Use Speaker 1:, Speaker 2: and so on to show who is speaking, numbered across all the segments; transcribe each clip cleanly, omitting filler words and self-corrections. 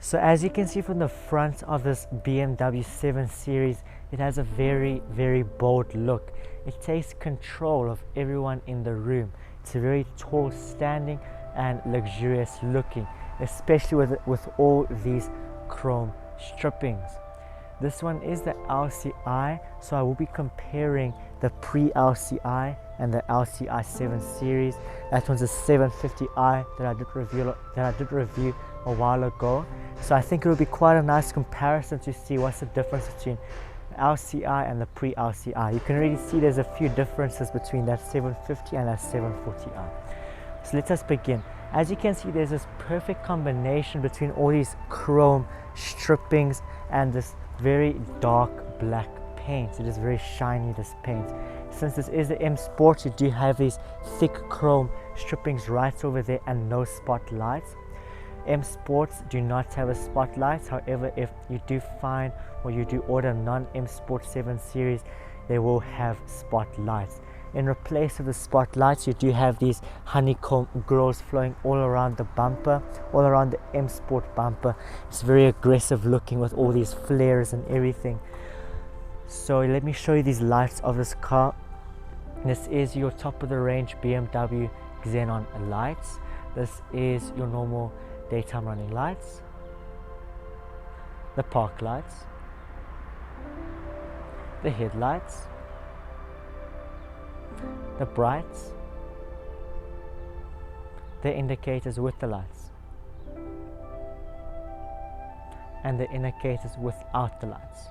Speaker 1: So as you can see from the front of this BMW 7 Series, it has a very, very bold look. It takes control of everyone in the room. It's a very tall standing and luxurious looking, especially with all these chrome strippings. This one is the LCI, so I will be comparing the pre-LCI and the LCI 7 Series. That one's a 740i that I did review a while ago. So I think it will be quite a nice comparison to see what's the difference between the LCI and the pre-LCI. You can really see there's a few differences between that 750 and that 740i. So let us begin. As you can see, there's this perfect combination between all these chrome strippings and this very dark black paint. It is very shiny, this paint. Since this is the M Sport, you do have these thick chrome strippings right over there and no spotlights. M Sports do not have a spotlight. However, if you do find or you do order non-M Sport 7 Series, they will have spotlights. In replace of the spotlights, you do have these honeycomb grills flowing all around the bumper, all around the M Sport bumper. It's very aggressive looking with all these flares and everything. So let me show you these lights of this car. This is your top of the range BMW Xenon lights. This is your normal daytime running lights, the park lights, the headlights, the brights, the indicators with the lights, and the indicators without the lights.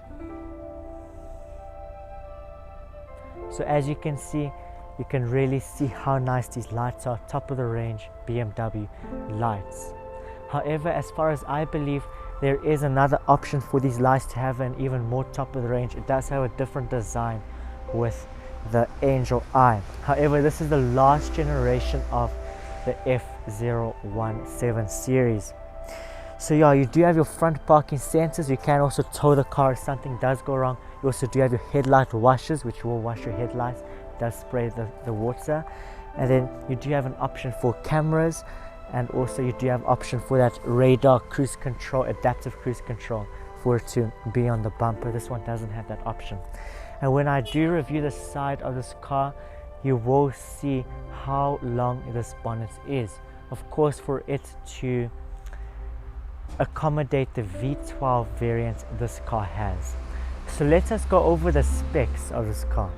Speaker 1: So as you can see, you can really see how nice these lights are, top of the range BMW lights. However, as far as I believe, there is another option for these lights to have an even more top of the range. It does have a different design with the Angel Eye. However, this is the last generation of the F017 series. So yeah, you do have your front parking sensors. You can also tow the car if something does go wrong. You also do have your headlight washers, which will wash your headlights. It does spray the water. And then you do have an option for cameras, and also you do have option for that radar cruise control, adaptive cruise control, for it to be on the bumper. This one doesn't have that option. And when I do review the side of this car, you will see how long this bonnet is. Of course, for it to accommodate the V12 variant this car has. So let us go over the specs of this car.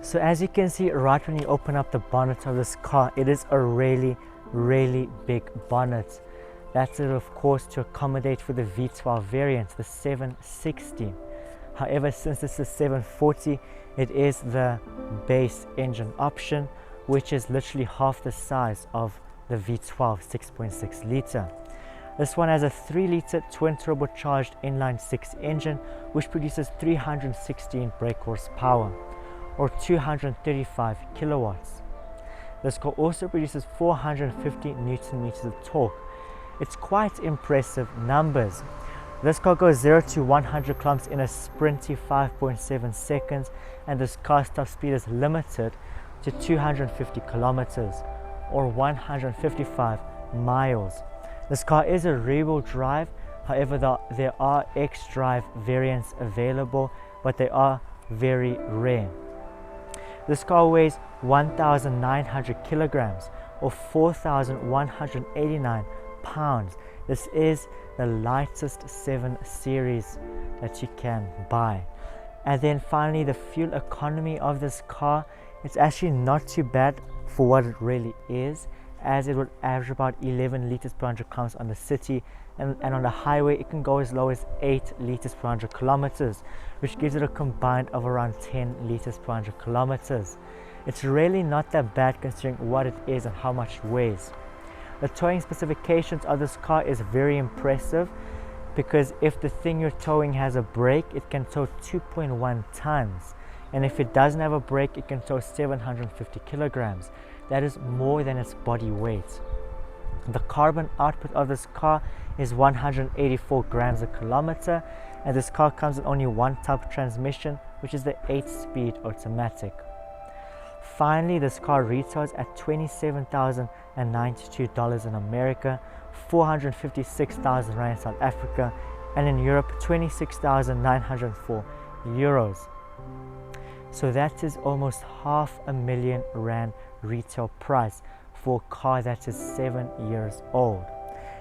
Speaker 1: So as you can see right when you open up the bonnet of this car, it is a really big bonnet. That's it, of course, to accommodate for the V12 variant, the 760. However, since this is 740, it is the base engine option, which is literally half the size of the V12 6.6 litre. This one has a 3 litre twin turbocharged inline 6 engine, which produces 316 brake horsepower or 235 kilowatts. This car also produces 450 Newton meters of torque. It's quite impressive numbers. This car goes 0 to 100 kilometers in a sprinty 5.7 seconds, and this car top speed is limited to 250 kilometers or 155 miles. This car is a rear-wheel drive. However, there are X-Drive variants available, but they are very rare. This car weighs 1,900 kilograms or 4,189 pounds. This is the lightest 7 series that you can buy. And then finally, the fuel economy of this car, it's actually not too bad for what it really is, as it would average about 11 liters per 100 kilometers on the city, and on the highway it can go as low as 8 liters per 100 kilometers, which gives it a combined of around 10 liters per 100 kilometers. It's really not that bad considering what it is and how much it weighs. The towing specifications of this car is very impressive, because if the thing you're towing has a brake, it can tow 2.1 tons, and if it doesn't have a brake, it can tow 750 kilograms. That is more than its body weight. The carbon output of this car is 184 grams a kilometer, and this car comes with only one type of transmission, which is the 8-speed automatic. Finally, this car retails at $27,092 in America, 456,000 Rand in South Africa, and in Europe 26,904 euros. So that is almost R500,000 retail price for a car that is 7 years old.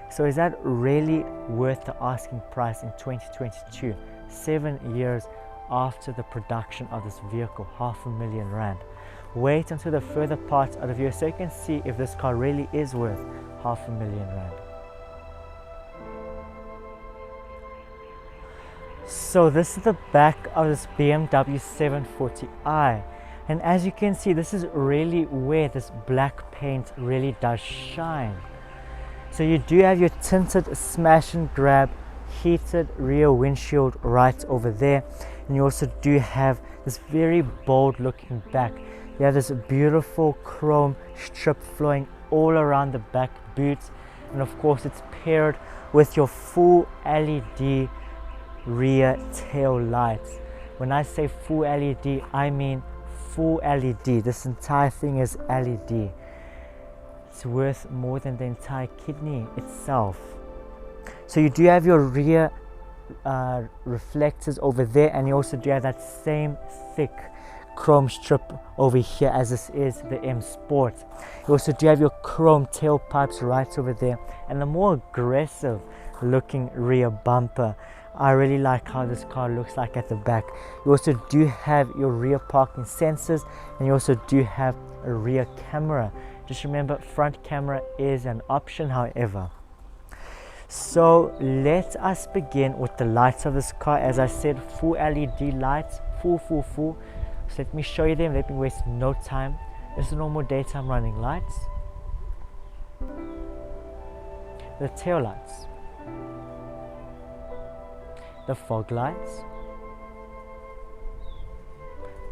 Speaker 1: So is that really worth the asking price in 2022, 7 years after the production of this vehicle? R500,000. Wait until the further parts of the video so you can see if this car really is worth R500,000. So this is the back of this BMW 740i, and as you can see, this is really where this black paint really does shine. So you do have your tinted smash and grab heated rear windshield right over there, and you also do have this very bold looking back. You have this beautiful chrome strip flowing all around the back boots, and of course it's paired with your full LED rear tail lights. When I say full LED, I mean full LED. This entire thing is LED. It's worth more than the entire kidney itself. So you do have your rear reflectors over there, and you also do have that same thick chrome strip over here as this is the M Sport. You also do have your chrome tailpipes right over there, and a more aggressive looking rear bumper. I really like how this car looks like at the back. You also do have your rear parking sensors, and you also do have a rear camera. Just remember, front camera is an option, however. So let us begin with the lights of this car. As I said, full LED lights, full. So let me show you them. Let me waste no time. This is the normal daytime running lights, the tail lights, the fog lights,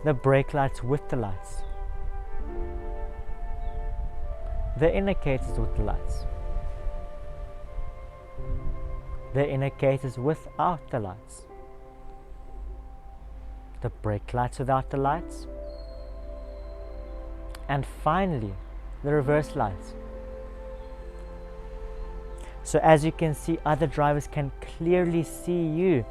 Speaker 1: the brake lights with the lights, the indicators with the lights, the indicators without the lights, the brake lights without the lights, and finally the reverse lights. So as you can see, other drivers can clearly see you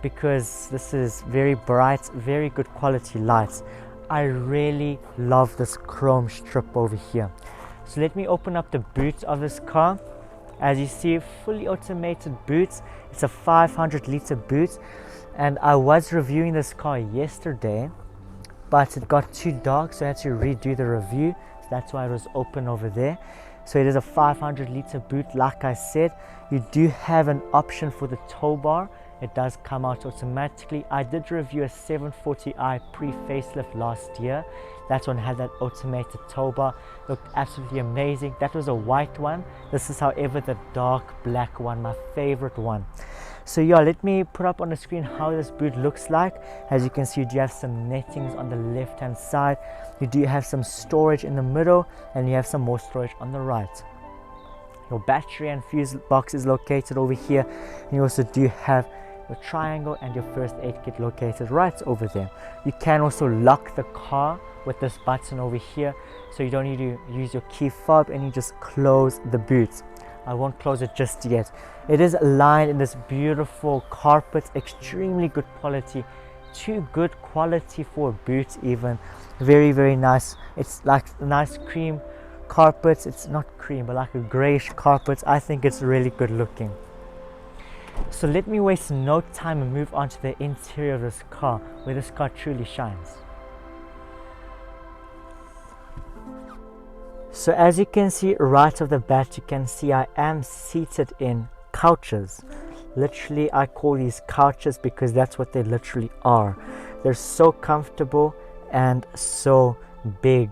Speaker 1: because this is very bright, very good quality lights. I really love this chrome strip over here. So let me open up the boot of this car. As you see, fully automated boots. It's a 500-liter boot, and I was reviewing this car yesterday, but it got too dark, so I had to redo the review. So that's why it was open over there. So it is a 500-liter boot. Like I said, you do have an option for the tow bar. It does come out automatically. I did review a 740i pre-facelift last year. That one had that automated tow bar. Looked absolutely amazing. That was a white one. This is, however, the dark black one, my favorite one. So yeah, let me put up on the screen how this boot looks like. As you can see, you do have some nettings on the left hand side. You do have some storage in the middle, and you have some more storage on the right. Your battery and fuse box is located over here, and you also do have your triangle and your first aid kit located right over there. You can also lock the car with this button over here, so you don't need to use your key fob, and you just close the boot. I won't close it just yet. It is lined in this beautiful carpet, extremely good quality, too good quality for a boot even. Very nice. It's like a nice cream carpet. It's not cream, but like a grayish carpet. I think it's really good looking. So let me waste no time and move on to the interior of this car, where this car truly shines. So as you can see right off the bat, you can see I am seated in couches. Literally, I call these couches because that's what they literally are. They're so comfortable and so big.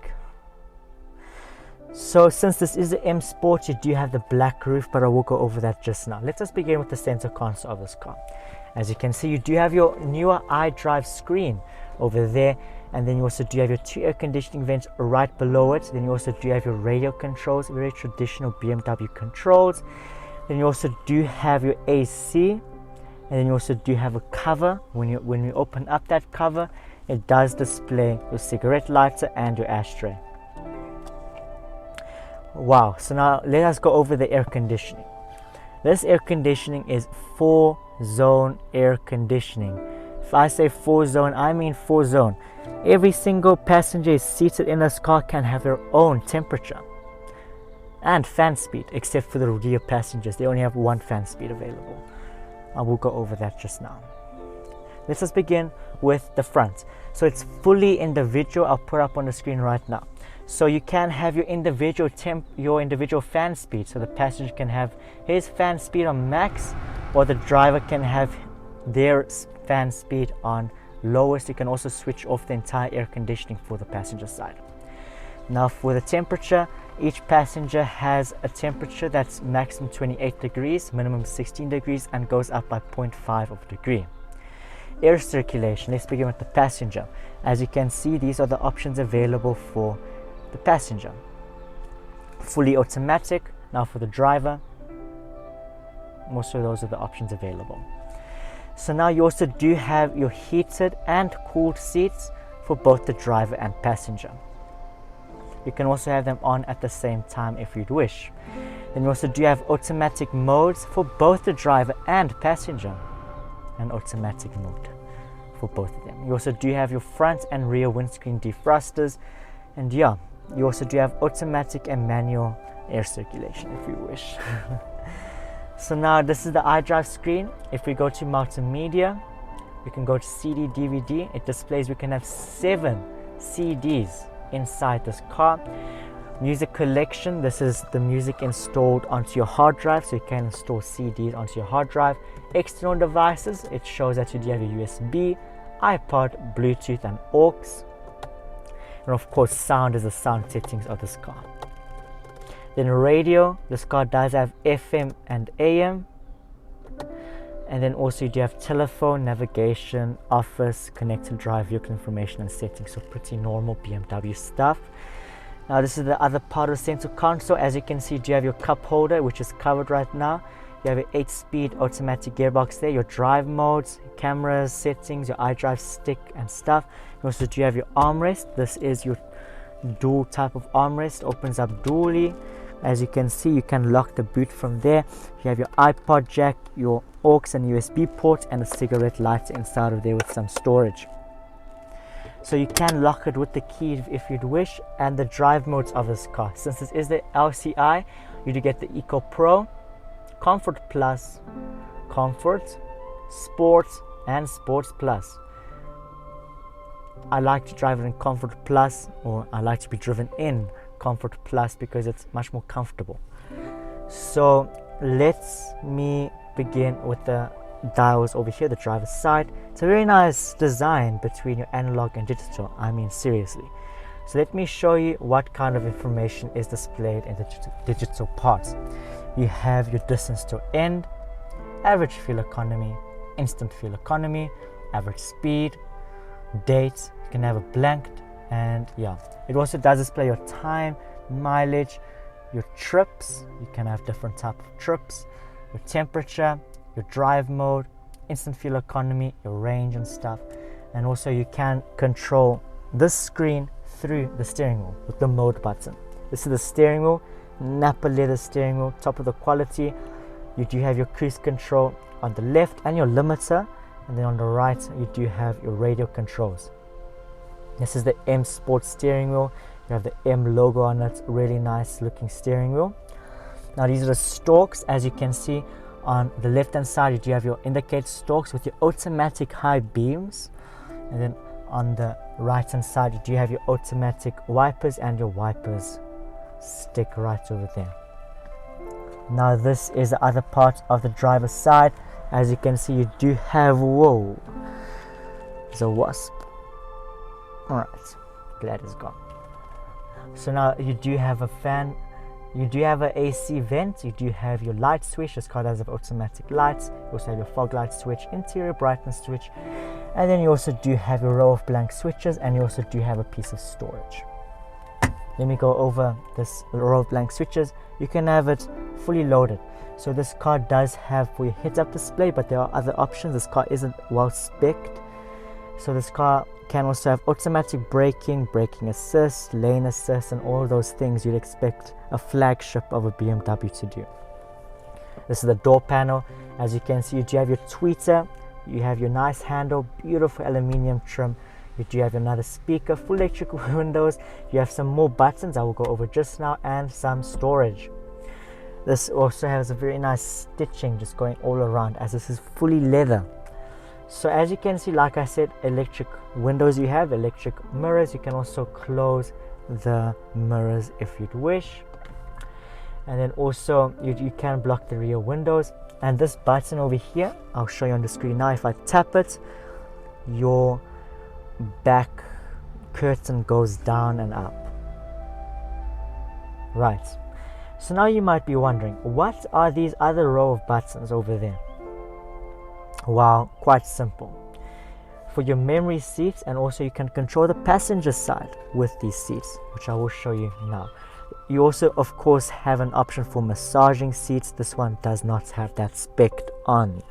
Speaker 1: So since this is the M Sport, you do have the black roof, but I will go over that just now. Let us begin with the center console of this car. As you can see, you do have your newer iDrive screen over there, and then you also do have your 2 air conditioning vents right below it. Then you also do have your radio controls, very traditional BMW controls. Then you also do have your AC, and then you also do have a cover. When you open up that cover, it does display your cigarette lighter and your ashtray. Wow, so now let us go over the air conditioning. This air conditioning is 4-zone air conditioning. If I say 4-zone, I mean 4-zone. Every single passenger seated in this car can have their own temperature and fan speed, except for the rear passengers. They only have one fan speed available. I will go over that just now. Let's just begin with the front. So it's fully individual. I'll put up on the screen right now. So you can have your individual fan speed. So the passenger can have his fan speed on max, or the driver can have their fan speed on lowest. You can also switch off the entire air conditioning for the passenger side. Now for the temperature, each passenger has a temperature that's maximum 28 degrees, minimum 16 degrees, and goes up by 0.5 of a degree. Air circulation, let's begin with the passenger. As you can see, these are the options available for the passenger. Fully automatic. Now for the driver, also those are the options available. So now you also do have your heated and cooled seats for both the driver and passenger. You can also have them on at the same time if you'd wish. Then you also do have automatic modes for both the driver and passenger. An automatic mode for both of them. You also do have your front and rear windscreen defrosters, and yeah, you also do have automatic and manual air circulation if you wish. So now this is the iDrive screen. If we go to multimedia, we can go to CD, DVD. It displays we can have 7 CDs inside this car. Music collection, this is the music installed onto your hard drive, so you can install CDs onto your hard drive. External devices, it shows that you do have a USB, iPod, Bluetooth and aux. And of course sound is the sound settings of this car. Then radio, this car does have FM and AM. And then also you do have telephone, navigation, office, connected drive, vehicle information and settings. So pretty normal BMW stuff. Now this is the other part of the center console. As you can see, you do have your cup holder, which is covered right now. You have your 8-speed automatic gearbox there, your drive modes, cameras, settings, your iDrive stick and stuff. You also do have your armrest. This is your dual type of armrest, opens up dually. As you can see, you can lock the boot from there. You have your iPod jack, your aux and USB port, and a cigarette lighter inside of there with some storage. So you can lock it with the key if you'd wish. And the drive modes of this car, since this is the LCI, you do get the Eco Pro, Comfort Plus, Comfort, Sports and Sports Plus. I like to drive it in Comfort Plus, or I like to be driven in Comfort Plus because it's much more comfortable. So let's me begin with the dials over here, the driver's side. It's a very nice design between your analog and digital, I mean seriously. So let me show you what kind of information is displayed in the digital parts. You have your distance to end, average fuel economy, instant fuel economy, average speed, dates. You can have a blanked, and yeah, it also does display your time, mileage, your trips. You can have different type of trips, your temperature, your drive mode, instant fuel economy, your range and stuff. And also you can control this screen through the steering wheel with the mode button. This is the steering wheel, Napa leather steering wheel, top of the quality. You do have your cruise control on the left and your limiter, and then on the right you do have your radio controls. This is the M Sport steering wheel. You have the M logo on it, really nice looking steering wheel. Now these are the stalks. As you can see on the left hand side, you do have your indicator stalks with your automatic high beams, and then on the right hand side you do have your automatic wipers, and your wipers stick right over there. Now this is the other part of the driver's side. As you can see, you do have, whoa, there's a wasp. Alright, glad it's gone. So now you do have a fan, you do have an AC vent, you do have your light switch. This car does have automatic lights. You also have your fog light switch, interior brightness switch, and then you also do have your row of blank switches, and you also do have a piece of storage. Let me go over this row of blank switches. You can have it fully loaded. So this car does have for your heads-up display, but there are other options. This car isn't well spec'd, So this car can also have automatic braking, braking assist, lane assist, and all those things you'd expect a flagship of a BMW to do. This is the door panel. As you can see, you do have your tweeter, you have your nice handle, beautiful aluminium trim, you do have another speaker, full electric windows, you have some more buttons I will go over just now, and some storage. This also has a very nice stitching just going all around, as this is fully leather. So as you can see, like I said, electric windows, you have electric mirrors. You can also close the mirrors if you'd wish, and then also you can block the rear windows. And this button over here, I'll show you on the screen now. If I tap it, your back curtain goes down and up. Right, so now you might be wondering, what are these other row of buttons over there? Well, quite simple. For your memory seats, and also you can control the passenger side with these seats, which I will show you now. You also, of course, have an option for massaging seats. This one does not have that spec'd on.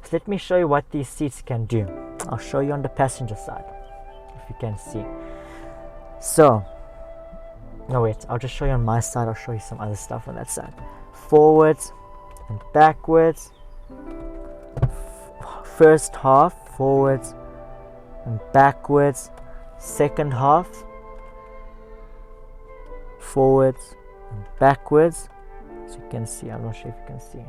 Speaker 1: So let me show you what these seats can do. I'll show you on the passenger side, if you can see. So, no wait, I'll just show you on my side. I'll show you some other stuff on that side. Forwards and backwards. First half, forwards and backwards. Second half, forwards and backwards. As you can see, I'm not sure if you can see.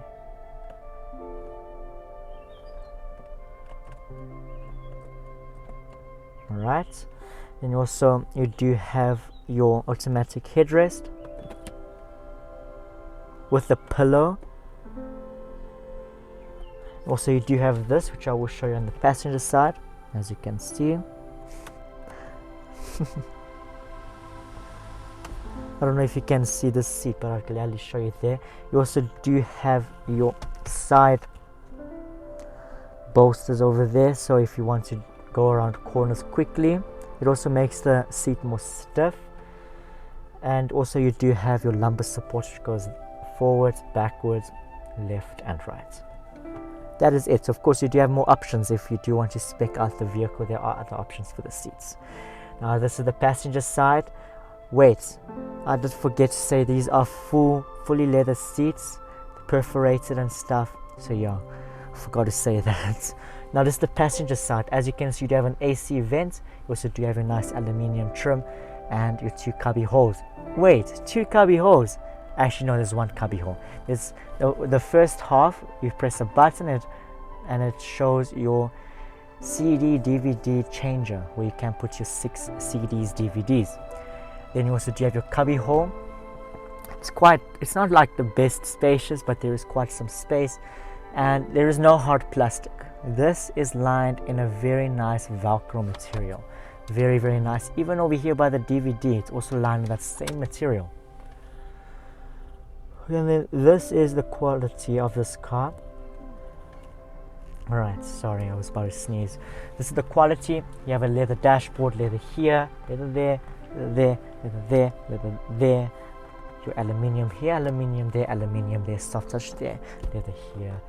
Speaker 1: Alright, then also you do have your automatic headrest with the pillow. Also, you do have this, which I will show you on the passenger side, as you can see. I don't know if you can see this seat, but I'll gladly show you there. You also do have your side bolsters over there, so if you want to go around corners quickly. It also makes the seat more stiff. And also you do have your lumbar support, which goes forwards, backwards, left and right. That is it. Of course, you do have more options if you do want to spec out the vehicle. There are other options for the seats. Now this is the passenger side. Wait, I did forget to say these are fully leather seats, perforated and stuff. So yeah, I forgot to say that. Now this is the passenger side. As you can see, you do have an AC vent. You also do have a nice aluminium trim and your two cubby holes. Wait, two cubby holes? Actually no, there's one cubby hole. There's the first half, you press a button and it shows your CD DVD changer, where you can put your 6 CDs DVDs. Then you also do have your cubby hole. It's not like the best spacious, but there is quite some space, and there is no hard plastic. This is lined in a very nice Velcro material. Very, very nice. Even over here by the DVD, it's also lined with that same material. And then this is the quality of this car. Alright, sorry, I was about to sneeze. This is the quality. You have a leather dashboard, leather here, leather there, leather there, leather there, leather there. Your aluminium here, aluminium there, soft touch there, leather here.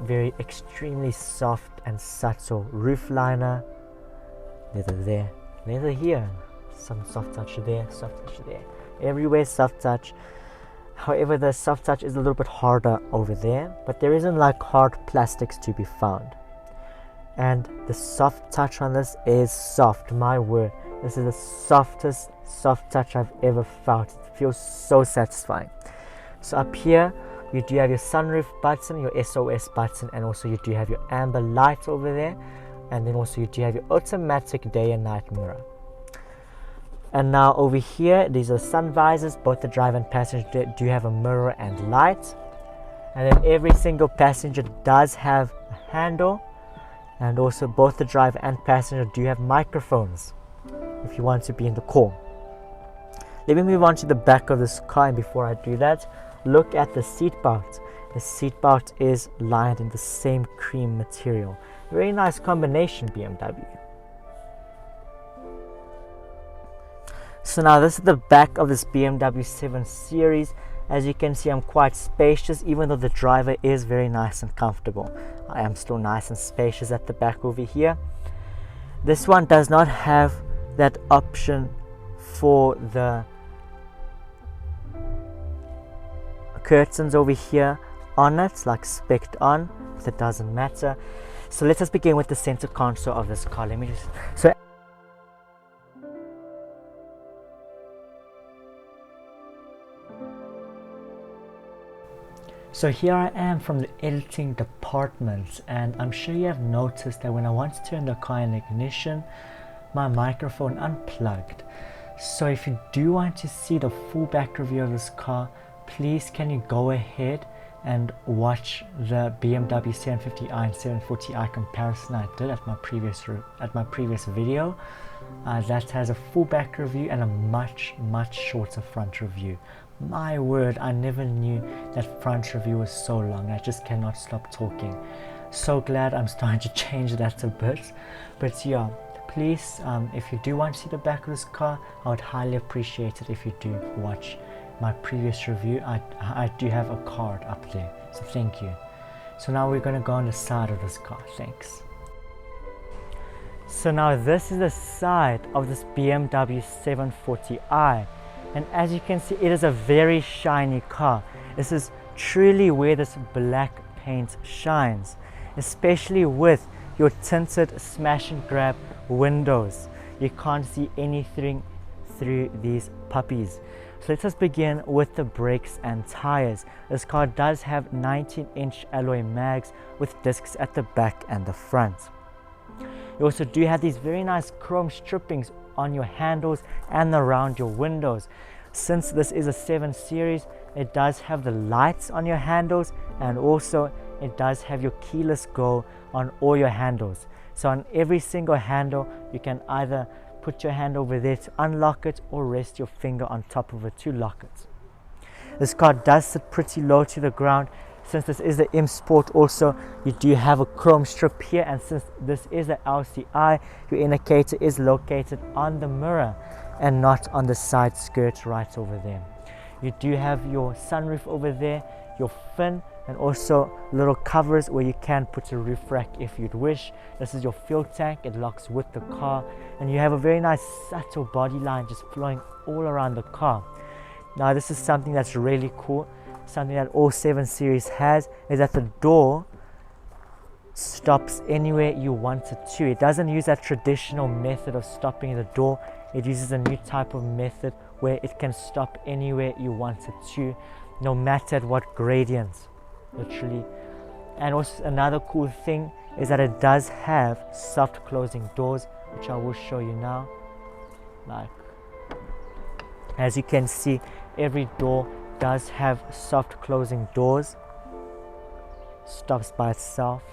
Speaker 1: Very extremely soft and subtle roof liner. Leather there, leather here. Some soft touch there, soft touch there. Everywhere soft touch. However, the soft touch is a little bit harder over there, but there isn't like hard plastics to be found. And the soft touch on this is soft, my word. This is the softest soft touch I've ever felt. It feels so satisfying. So up here, you do have your sunroof button, your SOS button, and also you do have your amber light over there. And then also you do have your automatic day and night mirror. And now over here, these are sun visors. Both the driver and passenger do have a mirror and light. And then every single passenger does have a handle. And also both the driver and passenger do have microphones if you want to be in the call. Let me move on to the back of this car, and before I do that, look at the seat belt. The seat belt is lined in the same cream material. Very nice combination, BMW. So now this is the back of this BMW 7 Series. As you can see, I'm quite spacious, even though the driver is very nice and comfortable. I am still nice and spacious at the back over here. This one does not have that option for the curtains over here on it, like spec'd on, but it doesn't matter. So let us begin with the center console of this car. Let me just So here I am from the editing department, and I'm sure you have noticed that when I want to turn the car in ignition, my microphone unplugged. So if you do want to see the full back review of this car, please can you go ahead and watch the BMW 750i and 740i comparison I did at my previous video. That has a full back review and a much shorter front review. My word, I never knew that front review was so long. I just cannot stop talking. So glad I'm starting to change that a bit. But yeah, please, if you do want to see the back of this car, I would highly appreciate it if you do watch my previous review. I do have a card up there, so thank you. So now we're going to go on the side of this car. Thanks. So now this is the side of this BMW 740i, and as you can see, it is a very shiny car. This is truly where this black paint shines, especially with your tinted smash and grab windows. You can't see anything through these puppies. So let us begin with the brakes and tires. This car does have 19-inch alloy mags with discs at the back and the front. You also do have these very nice chrome strippings on your handles and around your windows. Since this is a 7 Series, it does have the lights on your handles, and also it does have your keyless go on all your handles. So on every single handle, you can either put your hand over there to unlock it or rest your finger on top of it to lock it. This car does sit pretty low to the ground. Since this is the M Sport also, you do have a chrome strip here, and since this is the LCI, your indicator is located on the mirror and not on the side skirt right over there. You do have your sunroof over there, your fin, and also little covers where you can put a roof rack if you'd wish. This is your fuel tank, it locks with the car, and you have a very nice subtle body line just flowing all around the car. Now this is something that's really cool, something that all 7 Series has, is that the door stops anywhere you want it to. It doesn't use that traditional method of stopping the door. It uses a new type of method where it can stop anywhere you want it to, no matter at what gradients, literally. And also another cool thing is that it does have soft closing doors, which I will show you now. Like, as you can see, every door does have soft closing doors. Stops by itself.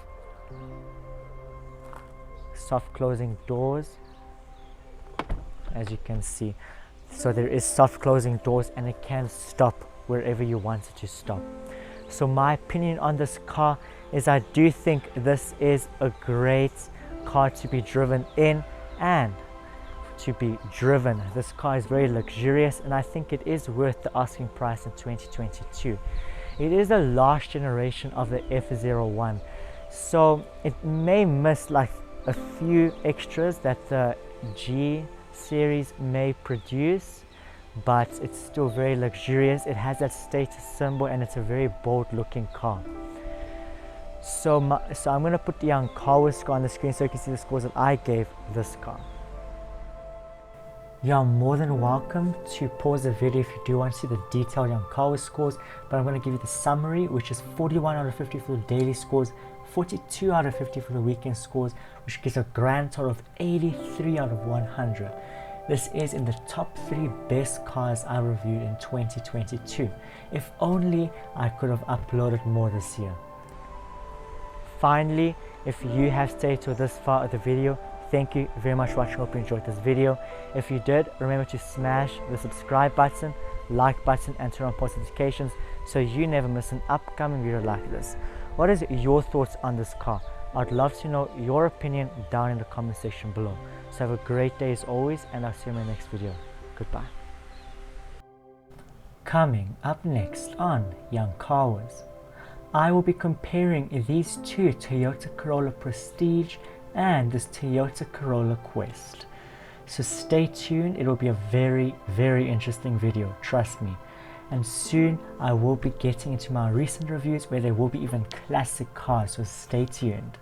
Speaker 1: Soft closing doors, as you can see. So there is soft closing doors, and it can stop wherever you want it to stop. So my opinion on this car is I do think this is a great car to be driven in and to be driven. This car is very luxurious, and I think it is worth the asking price in 2022. It is the last generation of the F01, so it may miss like a few extras that the G series may produce, but it's still very luxurious. It has that status symbol, and it's a very bold looking car. So I'm going to put the young Car Wiz score on the screen so you can see the scores that I gave this car. You're more than welcome to pause the video if you do want to see the detailed young Car Wiz scores, but I'm going to give you the summary, which is 41 out of 50 for the daily scores, 42 out of 50 for the weekend scores, which gives a grand total of 83 out of 100. This is in the top 3 best cars I reviewed in 2022. If only I could have uploaded more this year. Finally, if you have stayed to this far of the video, thank you very much for watching. Hope you enjoyed this video. If you did, remember to smash the subscribe button, like button, and turn on post notifications so you never miss an upcoming video like this. What is your thoughts on this car? I'd love to know your opinion down in the comment section below. So have a great day as always, and I'll see you in my next video. Goodbye. Coming up next on Young Car Wiz, I will be comparing these two Toyota Corolla Prestige and this Toyota Corolla Quest. So stay tuned, it will be a very, very interesting video, trust me. And soon I will be getting into my recent reviews where there will be even classic cars, so stay tuned.